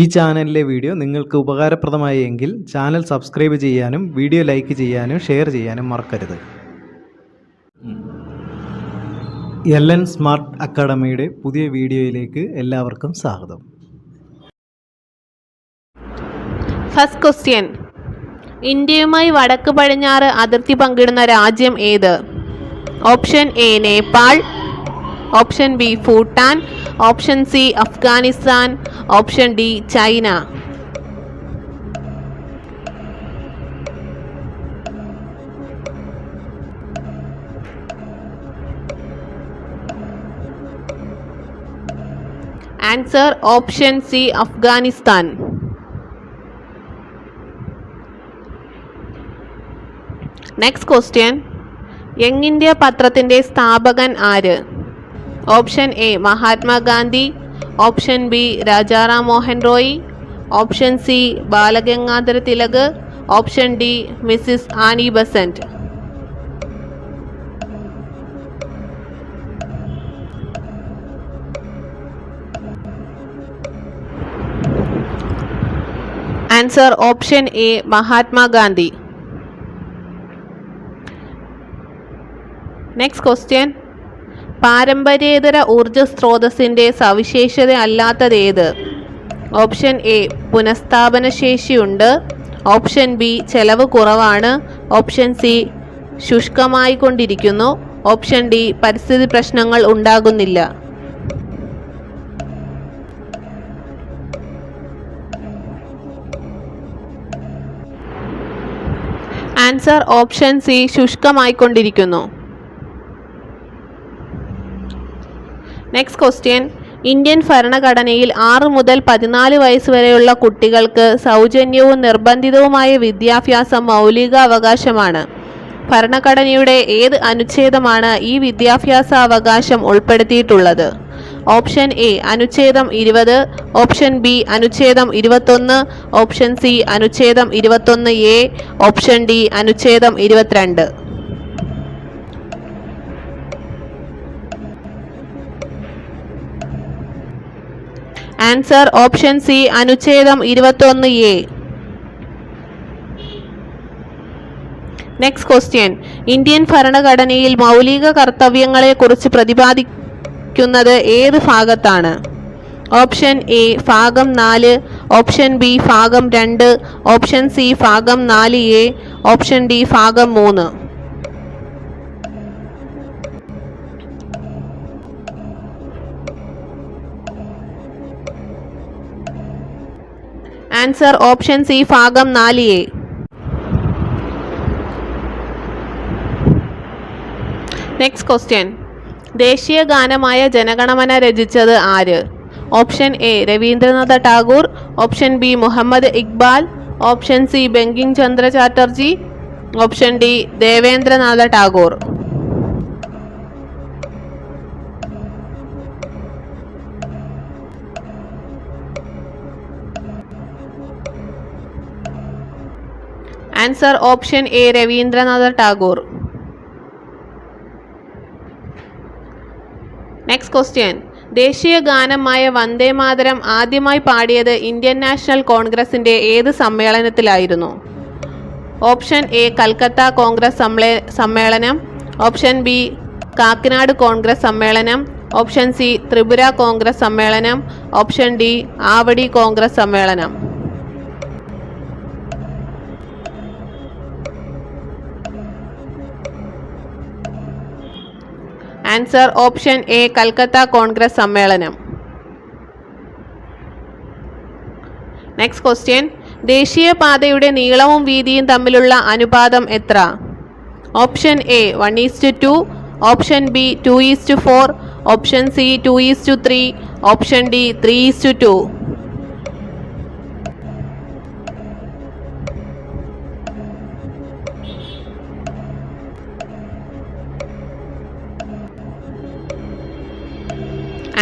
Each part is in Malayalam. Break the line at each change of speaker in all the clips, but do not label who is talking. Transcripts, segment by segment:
ഈ ചാനലിലെ വീഡിയോ നിങ്ങൾക്ക് ഉപകാരപ്രദമായി എങ്കിൽ ചാനൽ സബ്സ്ക്രൈബ് ചെയ്യാനും വീഡിയോ ലൈക്ക് ചെയ്യാനും ഷെയർ ചെയ്യാനും മറക്കരുത്. LN സ്മാർട്ട് അക്കാഡമിയുടെ പുതിയ വീഡിയോയിലേക്ക് എല്ലാവർക്കും സ്വാഗതം.
ഫസ്റ്റ് ക്വസ്റ്റ്യൻ, ഇന്ത്യയുമായി വടക്ക് പടിഞ്ഞാറ് അതിർത്തി പങ്കിടുന്ന രാജ്യം ഏത്? Option A Nepal, option B Bhutan, option C Afghanistan, option D China. Answer option C Afghanistan. Next question, young India പത്രത്തിൻ്റെ സ്ഥാപകൻ ആര്? Option A Mahatma Gandhi, option B Rajaram Mohan Roy, option C Balagangadhara Tilak, option D Mrs Annie Besant. Answer option A Mahatma Gandhi. Next question, പാരമ്പര്യേതര ഊർജ സ്രോതസ്സിൻ്റെ സവിശേഷത അല്ലാത്തത് ഏത്? ഓപ്ഷൻ എ പുനഃസ്ഥാപന ശേഷിയുണ്ട്, ഓപ്ഷൻ ബി ചെലവ് കുറവാണ്, ഓപ്ഷൻ സി ശുഷ്കമായിക്കൊണ്ടിരിക്കുന്നു, ഓപ്ഷൻ ഡി പരിസ്ഥിതി പ്രശ്നങ്ങൾ ഉണ്ടാകുന്നില്ല. ആൻസർ ഓപ്ഷൻ സി ശുഷ്കമായിക്കൊണ്ടിരിക്കുന്നു. നെക്സ്റ്റ് ക്വസ്റ്റ്യൻ, ഇന്ത്യൻ ഭരണഘടനയിൽ 6 മുതൽ 14 വയസ്സ് വരെയുള്ള കുട്ടികൾക്ക് സൗജന്യവും നിർബന്ധിതവുമായ വിദ്യാഭ്യാസം മൗലിക അവകാശമാണ്. ഭരണഘടനയുടെ ഏത് അനുച്ഛേദമാണ് ഈ വിദ്യാഭ്യാസ അവകാശം ഉൾപ്പെടുത്തിയിട്ടുള്ളത്? ഓപ്ഷൻ എ അനുച്ഛേദം 20, ഓപ്ഷൻ ബി അനുച്ഛേദം 21, ഓപ്ഷൻ സി അനുച്ഛേദം 21A, ഓപ്ഷൻ ഡി അനുച്ഛേദം 22. ആൻസർ ഓപ്ഷൻ സി അനുച്ഛേദം 21A. നെക്സ്റ്റ് ക്വസ്റ്റ്യൻ, ഇന്ത്യൻ ഭരണഘടനയിൽ മൗലിക കർത്തവ്യങ്ങളെക്കുറിച്ച് പ്രതിപാദിക്കുന്നത് ഏത് ഭാഗത്താണ്? ഓപ്ഷൻ എ ഭാഗം 4, ഓപ്ഷൻ ബി ഭാഗം 2, ഓപ്ഷൻ സി ഭാഗം 4A, ഓപ്ഷൻ ഡി ഭാഗം 3. ആൻസർ ഓപ്ഷൻ സി ഭാഗം 4A. നെക്സ്റ്റ് ക്വസ്റ്റ്യൻ, ദേശീയ ഗാനമായ ജനഗണമന രചിച്ചത് ആര്? Option A Rabindranath Tagore, option B Muhammad Iqbal, option C Bankim Chandra Chatterjee, option D Debendranath Tagore. Answer option A Rabindranath Tagore. Next question, ദേശീയ ഗാനമായ വന്ദേ മാതരം ആദ്യമായി പാടിയത് ഇന്ത്യൻ നാഷണൽ കോൺഗ്രസിൻ്റെ ഏത് സമ്മേളനത്തിലായിരുന്നു? ഓപ്ഷൻ എ കൽക്കത്ത കോൺഗ്രസ് സമ്മേളനം, ഓപ്ഷൻ ബി കാക്കിനാട് കോൺഗ്രസ് സമ്മേളനം, ഓപ്ഷൻ സി ത്രിപുര കോൺഗ്രസ് സമ്മേളനം, ഓപ്ഷൻ ഡി ആവടി കോൺഗ്രസ് സമ്മേളനം. Answer option A Calcutta Congress സമ്മേളനം. നെക്സ്റ്റ് ക്വസ്റ്റ്യൻ, ദേശീയപാതയുടെ നീളവും വീതിയും തമ്മിലുള്ള അനുപാതം എത്ര? Option A 1:2, option B 2:4, option C 2:3, option D 3:2.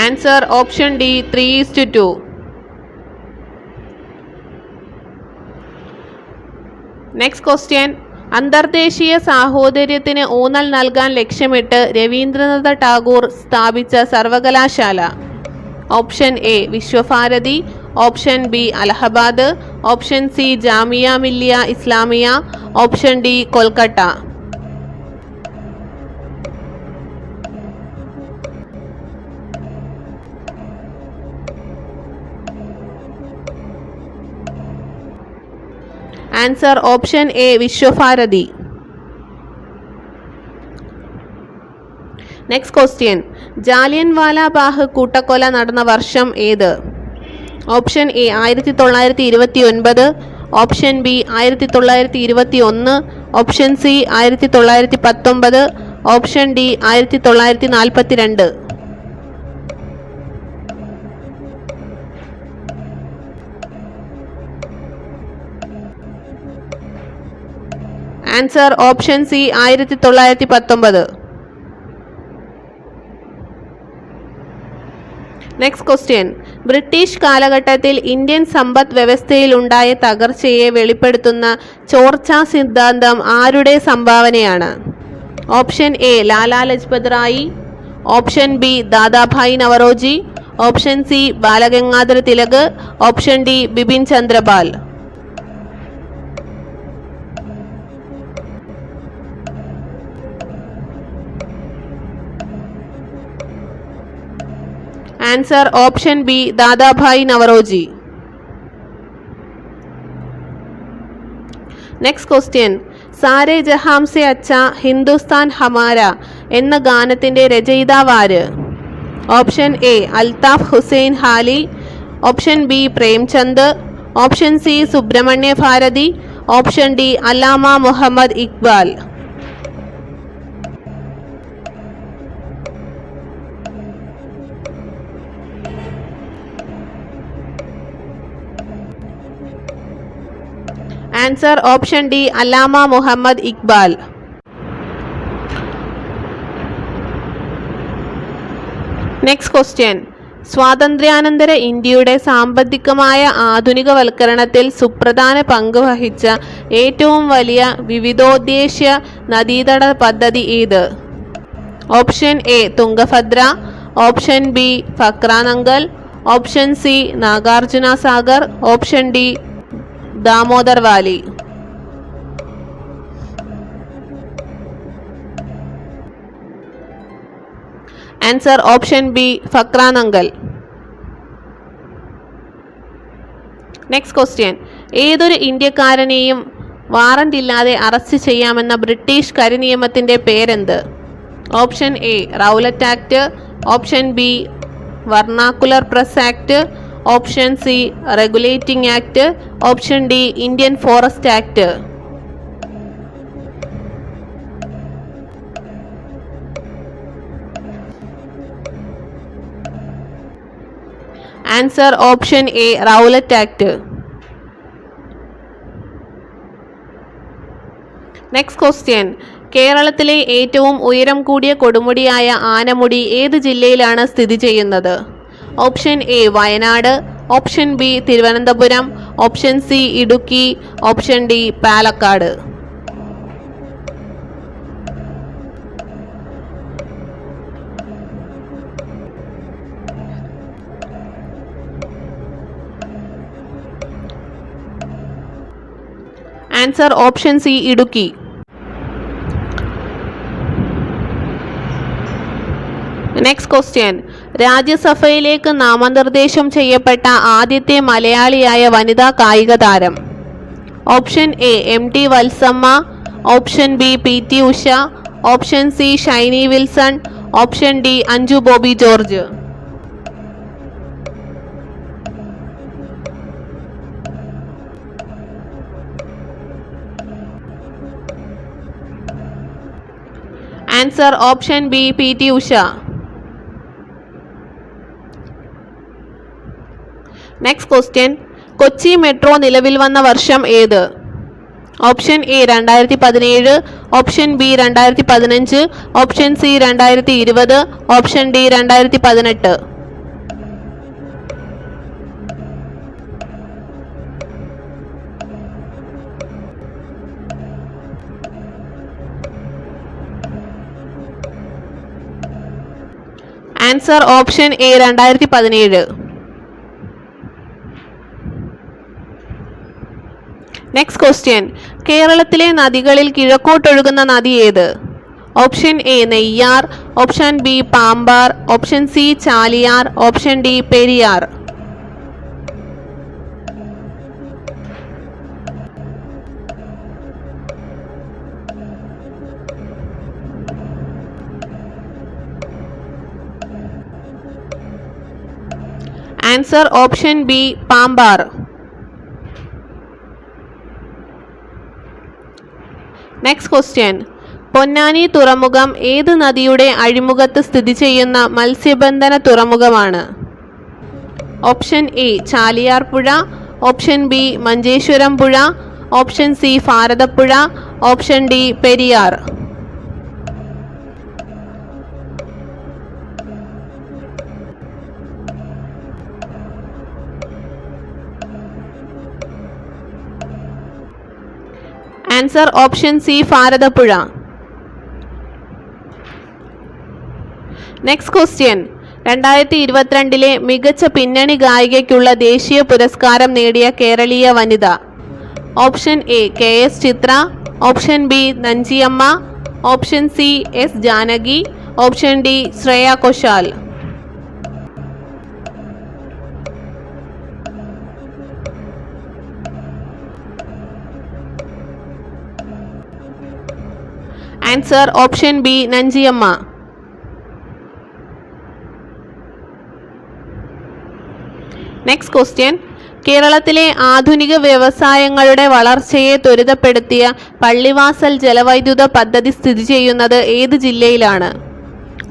Answer option D 3:2. Next question, അന്തർദേശീയ സാഹോദര്യത്തിന് ഊന്നൽ നൽകാൻ ലക്ഷ്യമിട്ട് രവീന്ദ്രനാഥ ടാഗോർ സ്ഥാപിച്ച സർവകലാശാല? Option A Visvabharati, option B Allahabad, option C Jamia Millia Islamia, option D Kolkata. Answer option A Visvabharati. Next question, Jallianwala Bagh കൂട്ടക്കൊല നടന്ന വർഷം ഏത്? Option A 1929, option B 1921, option C 1919, option D 1942. Answer option C 1919. Next question, British കാലഘട്ടത്തിൽ ഇന്ത്യൻ സമ്പദ് വ്യവസ്ഥയിലുണ്ടായ തകർച്ചയെ വെളിപ്പെടുത്തുന്ന ചോർച്ചാ സിദ്ധാന്തം ആരുടെ സംഭാവനയാണ്? Option A Lala Lajpat Rai, option B Dadabhai Naoroji, option C Balagangadhara Tilak, option D Bipin Chandrapal. Answer option B Dadabhai Naoroji. Next question, Sare Jahan Se Achha Hindustan Hamara എന്ന ഗാനത്തിൻ്റെ രചയിതാവാര്? Option A Altaf Hussain Hali, option B Premchand, option C Subramania Bharati, option D Allama Muhammad Iqbal. Answer option D Allama Muhammad Iqbal. Next question, സ്വാതന്ത്ര്യാനന്തര ഇന്ത്യയുടെ സാമ്പത്തികമായ ആധുനികവൽക്കരണത്തിൽ സുപ്രധാന പങ്ക് വഹിച്ച ഏറ്റവും വലിയ വിവിധോദ്ദേശ്യ നദീതട പദ്ധതി ഏത്? Option A Tungabhadra, option B Bhakra Nangal, option C Nagarjuna Sagar, option D Damodar Valley. Answer option B Bhakra Nangal. Next question, ഏതൊരു ഇന്ത്യക്കാരനെയും വാറന്റ് ഇല്ലാതെ അറസ്റ്റ് ചെയ്യാമെന്ന ബ്രിട്ടീഷ് കരിനിയമത്തിൻ്റെ പേരെന്ത്? Option A Rowlatt Act, option B Vernacular Press Act, option C Regulating Act, option D Indian Forest Act. Answer option A Rowlatt Act. Next question, കേരളത്തിലെ ഏറ്റവും ഉയരം കൂടിയ കൊടുമുടിയായ ആനമുടി ഏത് ജില്ലയിലാണ് സ്ഥിതി ചെയ്യുന്നത്? Option A Wayanad, option B Thiruvananthapuram, option C Idukki, option D Palakkad. Answer option C Idukki. Next question, രാജ്യസഭയിലേക്ക് നാമനിർദ്ദേശം ചെയ്യപ്പെട്ട ആദ്യത്തെ മലയാളിയായ വനിതാ കായിക താരം? Option A MT Valsamma, option B PT Usha, option C Shiny Wilson, option D Anju Bobby George. Answer option B PT Usha. Next question, Kochi metro നിലവിൽ വന്ന വർഷം ഏത്? Option A 2017, option B 2015, option C 2020, option D 2018. Answer option A 2017. Next question, കേരളത്തിലെ നദികളിൽ കിഴക്കോട്ടൊഴുകുന്ന നദി ഏത്? Option A Neyyar, option B Pambar, option C Chaliyar, option D Periyar. Answer option B Pambar. Next question, Ponnani തുറമുഖം ഏത് നദിയുടെ അഴിമുഖത്ത് സ്ഥിതി ചെയ്യുന്ന മത്സ്യബന്ധന തുറമുഖമാണ്? ഓപ്ഷൻ എ ചാലിയാർ പുഴ, ഓപ്ഷൻ ബി മഞ്ചേശ്വരം പുഴ, option C Bharathapuzha, option D Periyar. Answer option C Bharathapuzha. Next question, 2022 മികച്ച പിന്നണി ഗായികയ്ക്കുള്ള ദേശീയ പുരസ്കാരം നേടിയ കേരളീയ വനിത. Option A KS Chithra, option B Nanjiyamma, option C S Janaki, option D Shreya Ghoshal. Answer option B Nanjiyamma. Next question, കേരളത്തിലെ ആധുനിക വ്യവസായങ്ങളുടെ വളർച്ചയെ ത്വരിതപ്പെടുത്തിയ പള്ളിവാസൽ ജലവൈദ്യുത പദ്ധതി സ്ഥിതി ചെയ്യുന്നത് ഏത് ജില്ലയിലാണ്?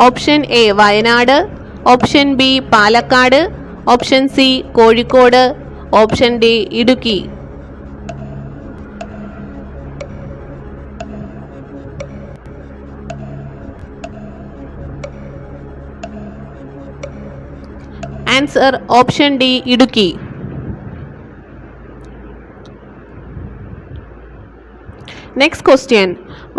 Option A Wayanad, option B Palakkad, option C Kozhikode, option D Idukki. Answer option D Idukki. Next question,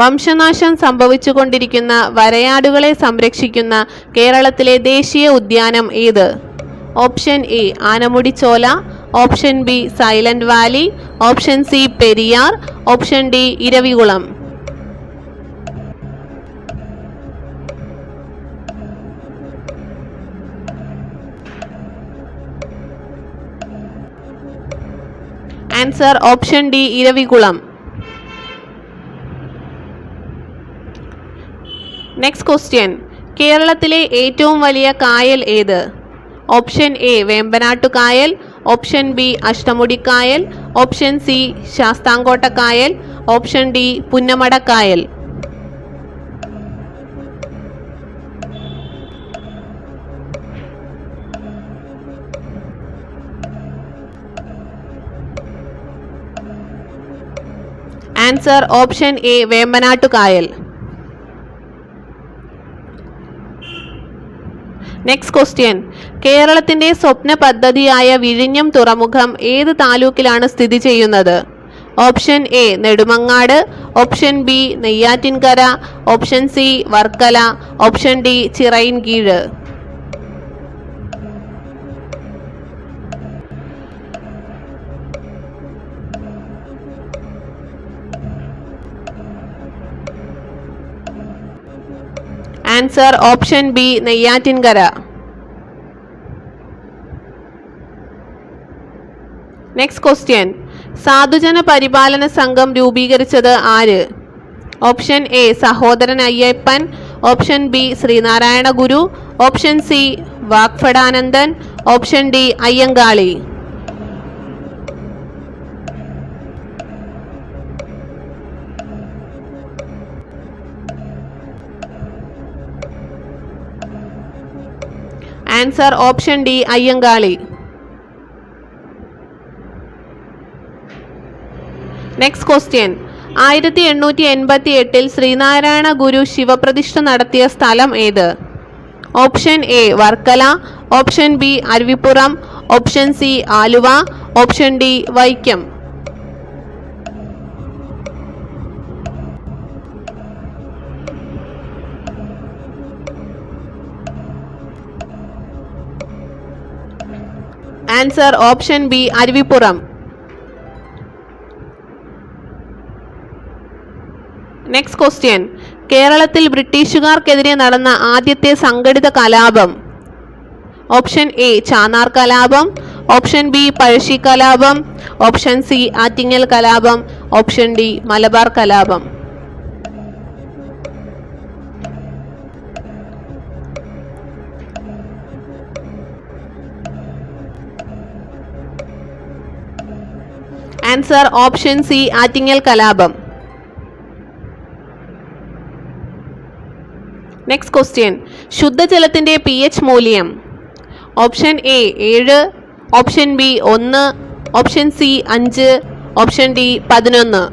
വംശനാശം സംഭവിച്ചുകൊണ്ടിരിക്കുന്ന വരയാടുകളെ സംരക്ഷിക്കുന്ന കേരളത്തിലെ ദേശീയ ഉദ്യാനം ഏത്? Option A Anamudi Shola, option B Silent Valley, option C Periyar, option D Eravikulam. Answer option D Eravikulam. Next question, കേരളത്തിലെ ഏറ്റവും വലിയ കായൽ ഏത്? ഓപ്ഷൻ എ വേമ്പനാട്ടു കായൽ, ഓപ്ഷൻ ബി അഷ്ടമുടി കായൽ, ഓപ്ഷൻ സി ശാസ്താംകോട്ട കായൽ, ഓപ്ഷൻ ഡി പുന്നമട കായൽ. ആൻസർ ഓപ്ഷൻ എ വേമ്പനാട്ടു കായൽ. നെക്സ്റ്റ് ക്വസ്റ്റ്യൻ, കേരളത്തിന്റെ സ്വപ്ന പദ്ധതിയായ വിഴിഞ്ഞം തുറമുഖം ഏത് താലൂക്കിലാണ് സ്ഥിതി ചെയ്യുന്നത്? Option A Nedumangad, option B Neyyattinkara, option C Varkala, option D Chirayinkeezhu. Answer option B Neyyattinkara. Next question, Sadhujana Paripalana Sangham രൂപീകരിച്ചത് ആര്? Option A Sahodaran Ayyappan, option B Sreenarayana Guru, option C Vagbhatanandan, option D Ayyankali. Answer option D Ayyankali. Next question, 1888 Sreenarayana Guru ശിവപ്രതിഷ്ഠ നടത്തിയ സ്ഥലം ഏത്? Option A Varkala, option B Aruvippuram, option C Aluva, option D Vaikom. Answer option B Aruvippuram. Next question. കേരളത്തിൽ ബ്രിട്ടീഷുകാർക്കെതിരെ നടന്ന ആദ്യത്തെ സംഘടിത കലാപം. ഓപ്ഷൻ എ ചാന്നാർ കലാപം, ഓപ്ഷൻ ബി പഴശ്ശി കലാപം, ഓപ്ഷൻ സി ആറ്റിങ്ങൽ കലാപം, ഓപ്ഷൻ ഡി മലബാർ കലാപം. ആൻസർ ഓപ്ഷൻ സി ആറ്റിങ്ങൽ കലാപം. Next question. ശുദ്ധജലത്തിന്റെ pH മൂല്യം. Option A 7, option B 1, option C 5, option D 11.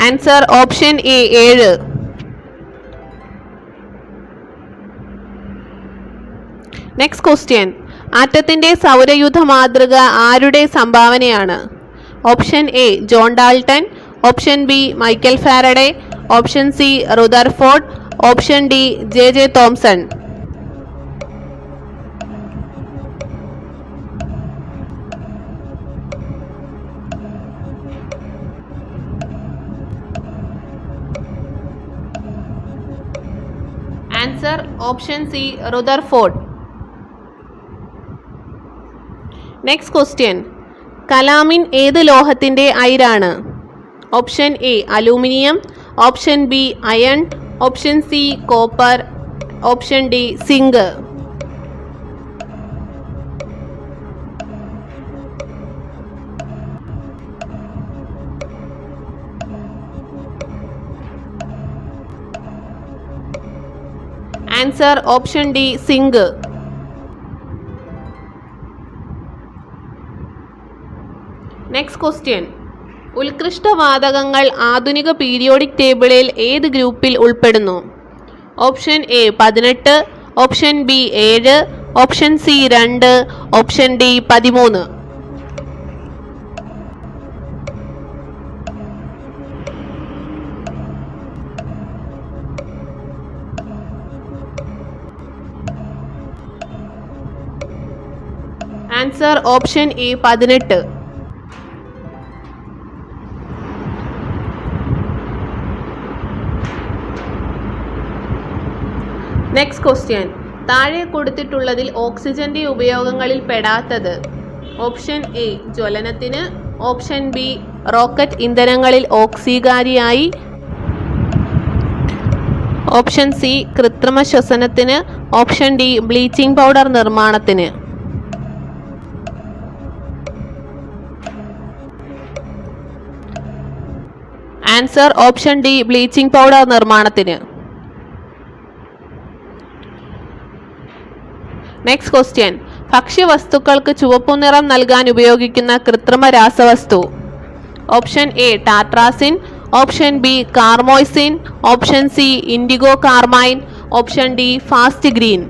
Answer option A 7. Next question. ആറ്റത്തിന്റെ സൗരയൂഥ മാതൃക ആരുടെ സംഭാവനയാണ്? Option A John Dalton, option B Michael Faraday, option C Rutherford, option D J Thomson. Answer option C Rutherford. Next question. Calamine ഏത് ലോഹത്തിന്റെ അയിരാണ്? Option A aluminium, option B iron, option C copper, option D zinc. Answer option D zinc. Next question. ഉത്കൃഷ്ടവാതകങ്ങൾ ആധുനിക പീരിയോഡിക് ടേബിളിൽ ഏത് ഗ്രൂപ്പിൽ ഉൾപ്പെടുന്നു? Option A 18, option B 7, option C 2, option D 13. Answer option A 18. Next question. താഴെ കൊടുത്തിട്ടുള്ളതിൽ ഓക്സിജന്റെ ഉപയോഗങ്ങളിൽ പെടാത്തത്. ഓപ്ഷൻ എ ജ്വലനത്തിന്, ഓപ്ഷൻ ബി റോക്കറ്റ് ഇന്ധനങ്ങളിൽ ഓക്സികാരിയായി, ഓപ്ഷൻ സി കൃത്രിമ ശ്വസനത്തിന്, ഓപ്ഷൻ ഡി ബ്ലീച്ചിങ് പൗഡർ നിർമ്മാണത്തിന്. Answer option D bleaching powder നിർമ്മാണത്തിന്. Next question. ഭക്ഷ്യവസ്തുക്കൾക്ക് ചുവപ്പു നിറം നൽകാൻ ഉപയോഗിക്കുന്ന കൃത്രിമ രാസവസ്തു. Option A tartrazine, option B കാർമോയ്സിൻ, option C IndiGo carmine, option D fast green.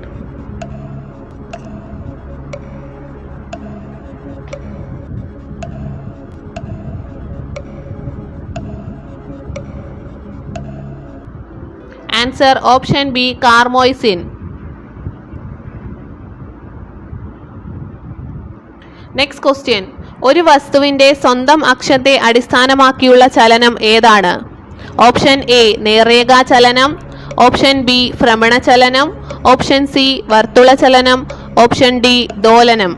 Answer option B കാർമോയ്സിൻ. Next question. ഒരു വസ്തുവിന്റെ സ്വന്തം അക്ഷത്തെ അടിസ്ഥാനമാക്കിയുള്ള ചലനം ഏതാണ്? ഓപ്ഷൻ എ നേർരേഖാ ചലനം, ഓപ്ഷൻ ബി ഭ്രമണ ചലനം, ഓപ്ഷൻ സി വർത്തുള ചലനം, ഓപ്ഷൻ ഡി ദോലനം.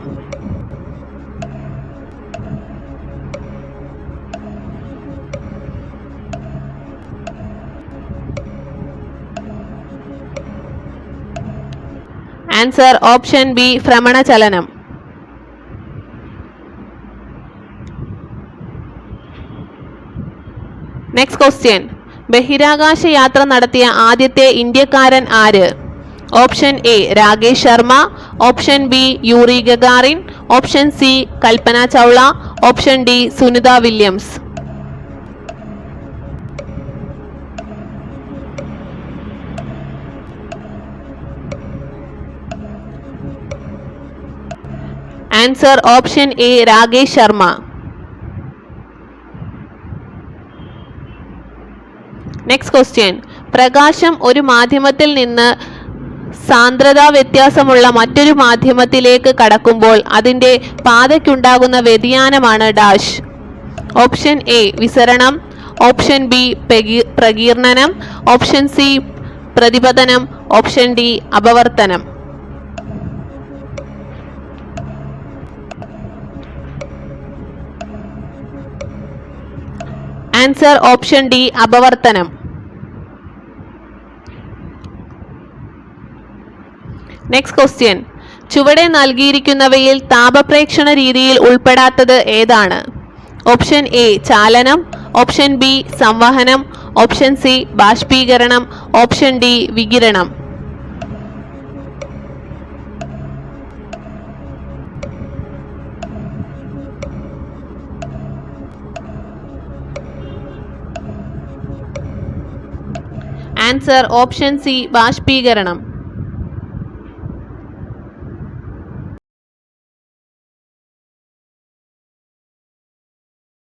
ആൻസർ ഓപ്ഷൻ ബി ഭ്രമണ ചലനം. Next question. ബഹിരാകാശ യാത്ര നടത്തിയ ആദ്യത്തെ ഇന്ത്യക്കാരൻ ആര്? Option A Rakesh Sharma, option B Yuri Gagarin, option C Kalpana Chawla, option D Sunita Williams. Answer option A Rakesh Sharma. Next question. പ്രകാശം ഒരു മാധ്യമത്തിൽ നിന്ന് സാന്ദ്രതാ വ്യത്യാസമുള്ള മറ്റൊരു മാധ്യമത്തിലേക്ക് കടക്കുമ്പോൾ അതിൻ്റെ പാതയ്ക്കുണ്ടാകുന്ന വ്യതിയാനമാണ് ഡാഷ്. ഓപ്ഷൻ എ വിസരണം, ഓപ്ഷൻ ബി പ്രകീർണനം, ഓപ്ഷൻ സി പ്രതിപതനം, ഓപ്ഷൻ ഡി അപവർത്തനം. ആൻസർ ഓപ്ഷൻ ഡി അപവർത്തനം. Next question. ചുവടെ നൽകിയിരിക്കുന്നവയിൽ താപപ്രേക്ഷണ രീതിയിൽ ഉൾപ്പെടാത്തത് ഏതാണ്? ഓപ്ഷൻ എ ചാലനം, ഓപ്ഷൻ ബി സംവഹനം, ഓപ്ഷൻ സി ബാഷ്പീകരണം, ഓപ്ഷൻ ഡി വികിരണം. Answer option C ബാഷ്പീകരണം.